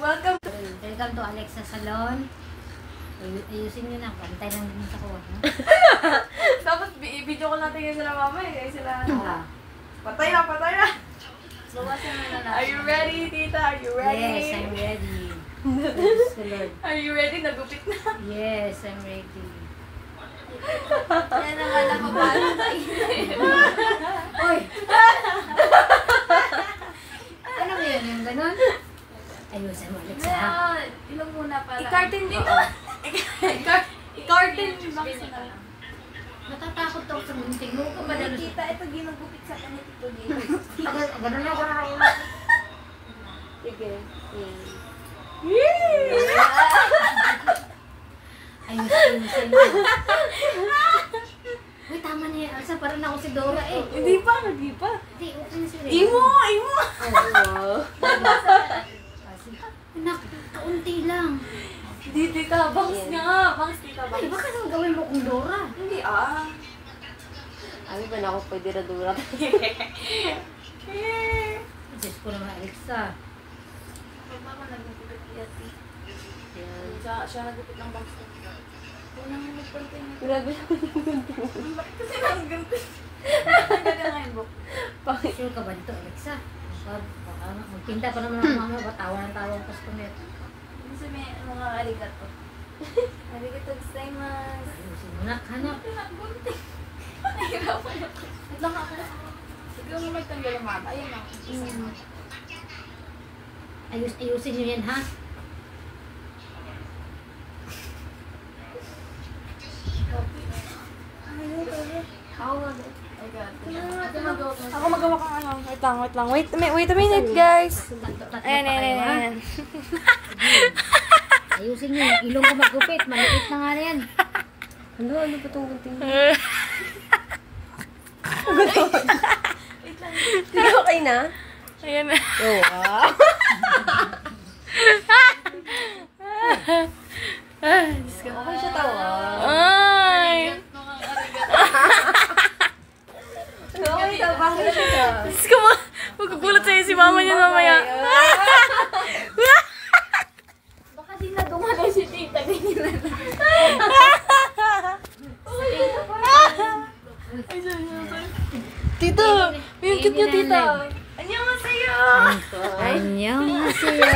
Welcome to Alexa Salon. Ayusin nyo na. Pantay lang din sa kuha. Dapat i-video ko natin yun sila mama eh. Sila patay na. Bawasan mo na lang. Are you ready, tita? Are you ready? Yes, I'm ready. Are you ready? Nagupit na. Yes, I'm ready. Yan naman ang mabalo na Oy! Ano ba yun? Yung ganon? Ayusin mo, Alexa. Ilong muna para. I-carton dito. I-carton box na lang. Natatakot ako sa munting mo. Kita, ito ginagupit sa kanya ito dito. Ganon na. Sige. Ayusin mo. Uy, tama na yan. Alsa, parang ako si Dora eh. Hindi pa. Hindi, okay na sila. Imo! Oo. Anak, kaunti lang. Hindi, tita. Bangs nga. Bangs, tita. Ay, baka nang gawin mo kung Dora? Hindi Abi ba na ako pwede na Dora? Diyos ko naman, Alexa. Mama nagupit yati. Siya nagupit ng bangs. Unang nagpunta niya. Grabe Bakit kasi nang ganito? Naganda nga yung book. Sure ka ba dito, Alexa? Baka magpinta pa naman ang mama. Tawa ng tawa ang customer. Gusto may mga arigato. Arigato gozaimasu. Ayusin mo na, hanap. Pinagbunting. Nahirapan ako. Wait lang ako. Sige mo magtanggal ang mama. Ayun ako. Ayusin nyo yan, ha? Ako magawa kang ano. Wait lang. Wait a minute, guys. Ayan. Ayusin nyo, yung ilong ko magupit. Maliit na nga na yan. Ano ba itong gunting? Okay na? Ayan na. Oo. Okay siya tawa. Ay! Okay, bakit siya? Diyos ko mo. Magkukulat sa'yo si mama niya mamaya. Baka di na dumalo si tita. Ganyan na lang. Tita! Yung cute niyo, tita. Annyeonghaseyo! Annyeonghaseyo.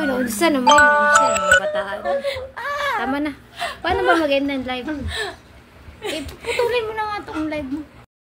Ano, unsa naman? Unsa, bataan. Tama na. Paano ba mag-end ng live? Putulin mo na nga itong live mo.